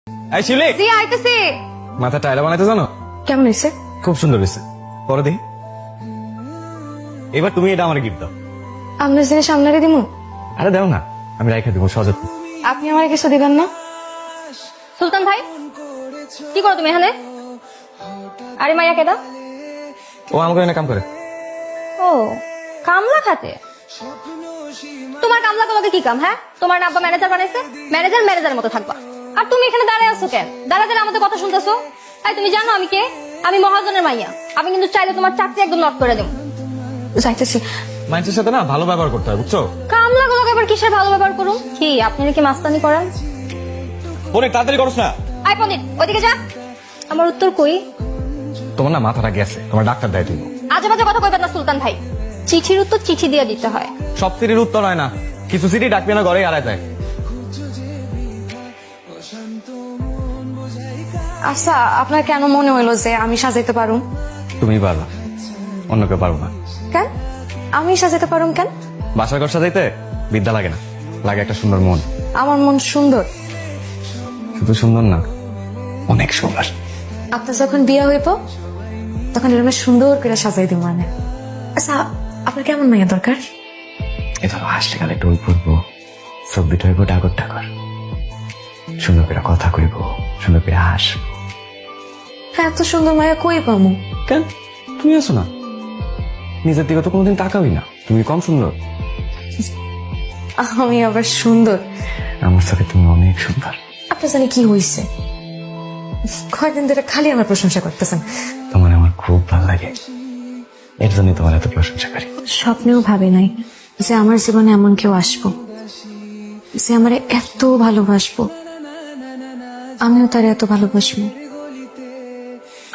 এই শিউলি, জি আইতেছি। মাথা টায়লা বানাইতে জানো? কেমন হয়েছে? খুব সুন্দর হয়েছে। পরে দেখি। এবার তুমি এটা আমার গিফট দাও। আপনার জিনিস আপনারে দিমু? আরে দাও না, আমি রাইখা দিব সহজে। আপনি আমার কিছু দিবেন না? সুলতান ভাই, কি করো তুমি এখানে? আরে মাইয়া কেডা? ও আমাকে এনে কাম করে। ও কামলা খাতে। তোমার কামলা তোমাকে কি কাম? হ্যাঁ, তোমার না আব্বা ম্যানেজার বানাইছে? ম্যানেজার ম্যানেজারের মতো থাকবা। আর তুমি এখানে দাঁড়ায় আছো কেন? দাঁড়াতে আমাদের কথা শুনতেছো? তাই তুমি জানো আমি কে? আমি মহাজনের মাইয়া। আমি কিন্তু চাইলে তোমার চাকরি একদম নট করে দেবো। যাইতেছি। মানুষের সাথে না ভালো ব্যবহার করতে হয়, বুঝছো? কামলা গুলোকে এবার কিসের ভালো ব্যবহার করুন? কি আপনি নাকি মাস্তানি করেন? অনেক তাড়াতাড়ি করছ না। আই পণ্ডিত, ওইদিকে যা। আমার উত্তর কই? তোমার না মাথাটা গেছে, তোমার ডাক্তার দেয় তুমি। আজে বাজে কথা কইবেন না সুলতান ভাই। চিঠির উত্তর চিঠি দিয়ে দিতে হয়। সব সিটির উত্তর হয় না, কিছু সিটি ডাকবে না, ঘরে আড়াই যায়। আচ্ছা, আপনার কেন মনে হইলো যে আমি সাজাইতে পারুম? তুমি পারবা, অন্য কেউ পারবো না। কেন আমি সাজাইতে পারুম কেন? বাসার ঘর সাজাইতে বিদ্যা লাগে না, লাগে একটা সুন্দর মন। আমার মন সুন্দর। শুধু সুন্দর না, অনেক সুন্দর। আপনার যখন বিয়ে হইব তখন এরকম সুন্দর করে সাজাই দিব। মানে আচ্ছা, আপনার কেমন মাইয়া দরকার? এ ধরো হাসলে গালে টোল পড়বো, চোখ দুটো হইব ডাগর ডাগর, সুন্দর করে কথা কইব, সুন্দর করে হাসবো। হ্যাঁ, এত সুন্দর মাইয়া কই পামু? কেন তুমি আছো না? নিজের দিকে তো কোনোদিন তাকাবি না, তুমি কম সুন্দর? আমি আবার সুন্দর? আমার সাথে তুমি অনেক সুন্দর। আপনার জানি কি হইছে? কয়েকদিন ধরে খালি আমার প্রশংসা করতেছেন। তোমার আমার খুব ভালো লাগে, এর জন্য তোমার এত প্রশংসা করি। স্বপ্নেও ভাবে নাই যে আমার জীবনে এমন কেউ আসবো যে আমারে এত ভালোবাসবো, আমিও তার এত ভালোবাসবো।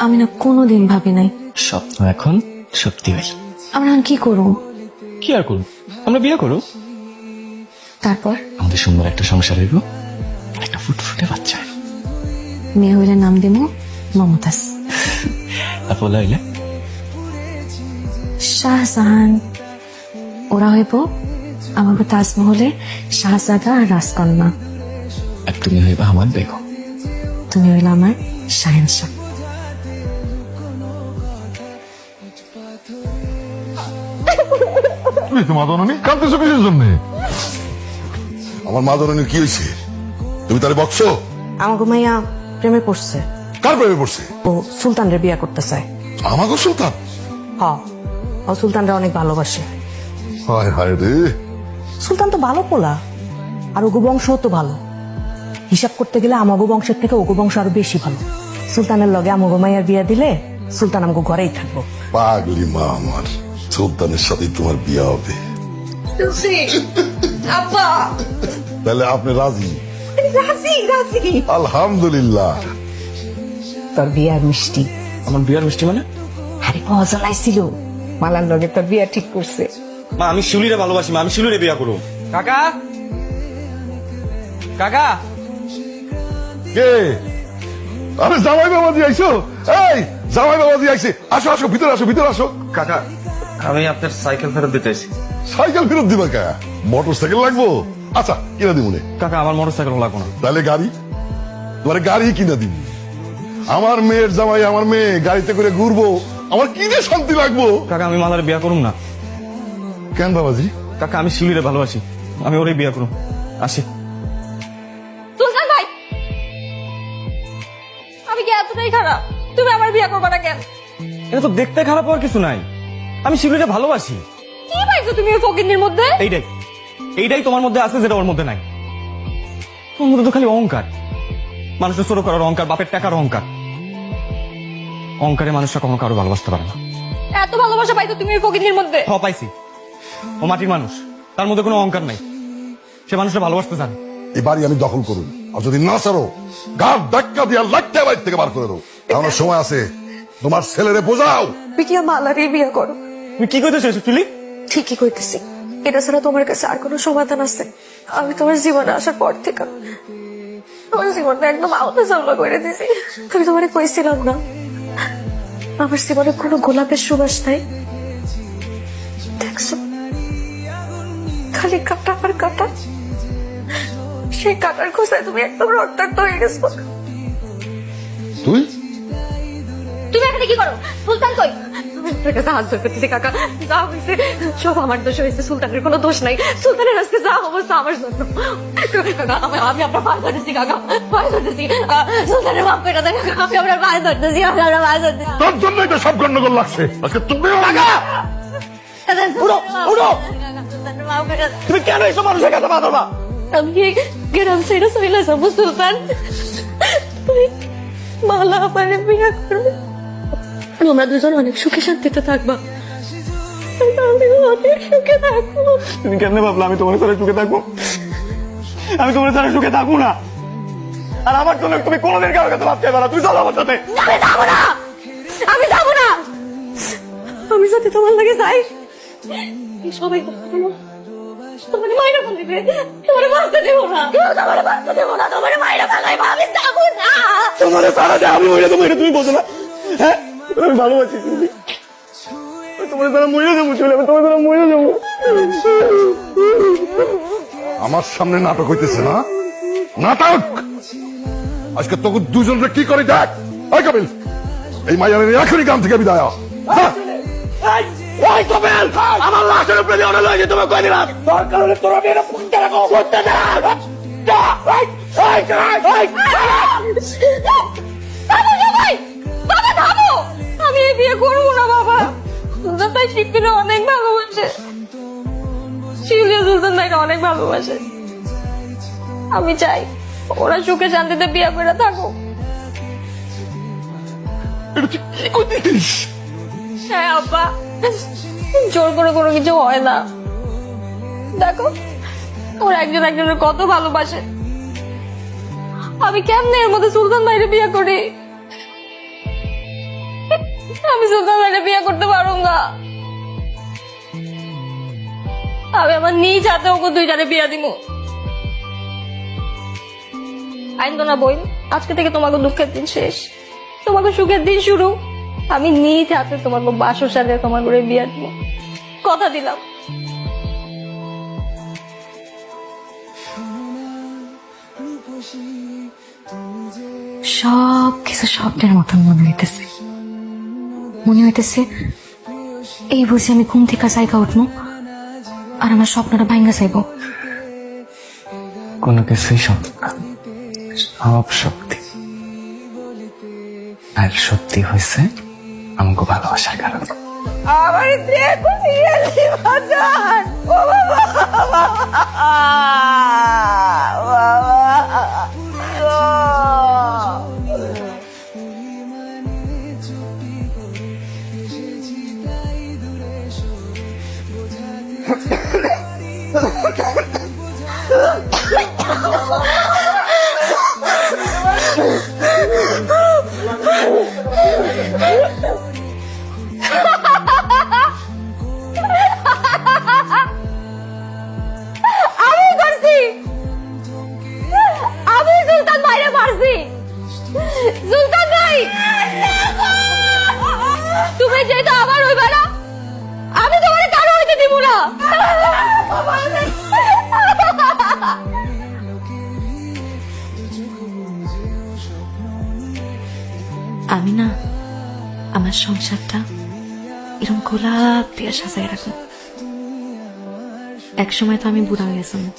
আমি না কোনোদিন ভাবি নাই। স্বপ্ন এখন সত্যি হয়। আমরা এখন কি করবো? কি আর করবো, আমরা বিয়ে করবো, তারপর আমাদের সুন্দর একটা সংসার হইব, একটা ফুটফুটে বাচ্চা। মেয়ে হইলে নাম দিব মমতাজ। তারপর হইলে শাহজাহান। ওরা হইব আমাকে তাজমহলে শাহজাদা আর রাজকন্যা। আর তুমি হইবা আমার বেগম। তুমি হইলে আমার শাহেনশাহ। মাদনী কাঁদতেছো কিসের জন্য? আমার মাদনীর কি হয়েছে? তুমি তাহলে বকছো? আমাকে মাইয়া প্রেমে পড়ছে। কার প্রেমে পড়ছে? ও সুলতানরে বিয়া করতে চায়। আমাকে সুলতান? হ, ও সুলতানরা অনেক ভালোবাসে। হায় হায় রে। সুলতান তো ভালো পোলা, আর ওগো বংশ তো ভালো। হিসাব করতে গেলে আমাগো বংশের থেকে ওগো বংশ আরো বেশি ভালো। সুলতানের লগে আমাগো মাইয়ার বিয়া দিলে সুলতান আমাগো ঘরেই থাকবো। পাগলি মা আমার, সুলতানের সাথে তোমার বিয়ে হবে। আব্বা তাহলে আপনি রাজি? রাজি রাজি। আলহামদুলিল্লাহ। তোর বিয়ার মিষ্টি। আমার বিয়ার মিষ্টি মানে? আরে ফজল আইছিল, মালার লগে তোর বিয়া ঠিক করছে। মা, আমি শিউলিরে ভালোবাসি, মা, আমি শিউলিরে বিয়া করবো। কাকা, কাকা। কে? আরে জামাই বাবাজি আইছো? এই জামাই বাবাজি আইছে, আসো আসো, ভিতরে আসো, ভিতরে আসো। কাকা, আমি আপনার সাইকেল ফেরত দিতে এসেছি। সাইকেল ফেরত দিবা কা? মোটর সাইকেল লাগবো? আচ্ছা কিনা দিবনে। কাকা, আমার মোটর সাইকেল লাগবো না। তাহলে গাড়ি? তোমার গাড়ি কিনা দিব। আমার মেয়ের জামাই, আমার মেয়ে গাড়িতে করে ঘুরবো, আমার কি যে শান্তি লাগবো। কাকা, আমি মালারে বিয়া করুম না। কেন বাবাজি? কাকা, আমি শিউলিরে ভালোবাসি, আমি ওরে বিয়া করুম। আসি। সুলতান ভাই, আমি কি এতটাই খারাপ? তুমি আমার বিয়ে করবে না কেন? এটা তো দেখতে খারাপ হওয়ার কিছু নাই, আমি শিউলিরে ভালোবাসি। কি পাইছো তুমি ওই ফকিন্নির মধ্যে? এইটাই এইটাই তোমার মধ্যে আছে যেটা ওর মধ্যে নাই। তোমার মধ্যে তো খালি অহংকার, মানুষের ছোট করার অহংকার, বাপের টাকার অহংকার। অহংকারে মানুষরা কখনো কারো ভালোবাসতে পারে না। এত ভালোবাসা পাইছো তুমি ওই ফকিন্নির মধ্যে? পাইছি, ও মাটির মানুষ, তার মধ্যে কোনো অহংকার নাই, সে মানুষটা ভালোবাসতে জানে। এই বাড়ি আমি দখল করুন, আর যদি না ছাড়ো গাছ ধাক্কা দিয়ে লাট্টা বাড়ি থেকে বার করে দেবো। এখনো সময় আছে, তোমার ছেলেরে বোঝাও। বিকিয়া মালারে বিয়া করো। তুমি কি করতে চাইছো চুলি? ঠিকই কইতেছি, এটা ছাড়া তোমার কাছে আর কোনো সমাধান আছে? আমি তোমার জীবনে আসার পর থেকে তোমার জীবনটা একদম আলাদা চালনা করে দিয়েছি। আমি তোমারে কইছিলাম না আমার জীবনে কোনো গোলাপের সুবাস নাই? দেখছো, খালি কাটা আর কাটা। সেই কাটার খোঁজায় তুমি একদম রক্তাক্ত হয়ে গেছো। তুই তুমি এখানে কি করো? সুলতান কই? তোর কাছে হাত ধরে করতেছি কাকা, যা হয়েছে সব আমার দোষ হয়েছে, সুলতানের কোনো দোষ নাই। সুলতানের আজকে যা অবস্থা আমার জন্য। কাকা, আমি আপনার পায়ে ধরতেছি কাকা, পায়ে ধরতেছি কাকা, সুলতানের মাফ করে দেন কাকা, আমি আপনার পায়ে ধরতেছি, আমি আপনার পায়ে ধরতেছি। তোর জন্যই তো সব গন্ডগোল লাগছে আজকে। তুমি সুলতানের মাফ করে দেন। তুমি কেন এইসব মানুষের কাছে পা ধরবা? আমি কি গ্রাম ছেড়ে চলে যাবো সুলতান? তুমি মালা মানে বিয়ে করবে, তোমরা দুজন অনেক সুখে শান্তিতে থাকবা, আমি অনেক সুখে থাকবো। তুমি কেন ভাবলা আমি তোমার সাথে সুখে থাকবো? আমি তোমার সাথে সুখে থাকবো না। আর আমার জন্য তুমি কোনোদিন কারোর কাছে ভাবতে পারো? তুমি চলো আমার সাথে। আমি যাবো না, আমি যাবো না। আমি যাতে তোমার লাগে যাই, এই সবাই তোমার মায়েরা ফেলবে, তোমার বাঁচতে দেবো না, তোমার বাঁচতে দেবো না, তোমার মায়েরা ফেলাইবো, আমি যাবো না। তোমার সারা যে আমি মরে তোমার তুমি বোঝো না। হ্যাঁ আমি ভালোবাসি তুমি, তোমার সারা মরে যাবো, চলে আমি তোমার সারা মরে যাবো। আমার সামনে নাটক হইতেছে না? নাটক আজকে তোকে দুজনকে কি করে দেখ। ওই কপিল, এই মাইয়ার এখনই গ্রাম থেকে বিদায় হ। হ্যাঁ। ওই কপিল, আমার লাশের উপরে দিয়ে অনেক লাগে তোমার কয়ে দিলাম। তোর কারণে তোরা মেয়েরা ফুটতে রাখো, ফুটতে না। বাবা থামো, আমি এই বিয়ে করবো না বাবা। সুলতান ভাই শিবকে অনেক ভালোবাসে, শিউলিয়া সুলতান ভাইকে অনেক ভালোবাসে। আমি চাই ওরা সুখে শান্তিতে বিয়ে করে থাকুক। এটা তুই কি করতেছিস? হ্যাঁ আব্বা, জোর করে কোনো কিছু হয় না। দেখো ওরা একজন একজনের কত ভালোবাসে, আমি কেমনে এর মধ্যে সুলতান ভাইরে বিয়ে করি? আমি সুলতান ভাইরে বিয়ে করতে পারবো না। আমি আমার নিজ হাতে ওকে দুইটারে বিয়ে দিব। আইন তো না বই, আজকে থেকে তোমাকে দুঃখের দিন শেষ, তোমাকে সুখের দিন শুরু। আমি নিজ হাতে তোমাকে বাসর সাথে তোমার করে বিয়ে দিব, কথা দিলাম। সব কিছু স্বপ্নের মতন মনে হইতেছে, মনে হইতেছে এই বুঝি আমি ঘুম থেকে জায়গা উঠবো আর আমার স্বপ্নটা ভাঙ্গা যাইব। কোনো কিছুই সত্য না, সব সত্যি। আর সত্যি হয়েছে আমাকে ভালোবাসার কারণে। আমার দেখো রিয়েলি বাজান, ও বাবা, আমি করছি, আমি সুলতান ভাইরে মারছি। সুলতান ভাই, তুমি যেটা আমার হইবে না, আমি তোমার কারো হইতে দিব না। আমি না আমার সংসারটা এরকম গোলাপ দিয়ে সাজাই রাখবো। এক সময় তো আমি বুড়া হয়ে গেছিলাম,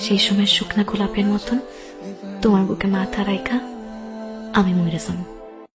সেই সময় শুকনা গোলাপের মতন তোমার বুকে মাথা রাইখা আমি মরে যাবো।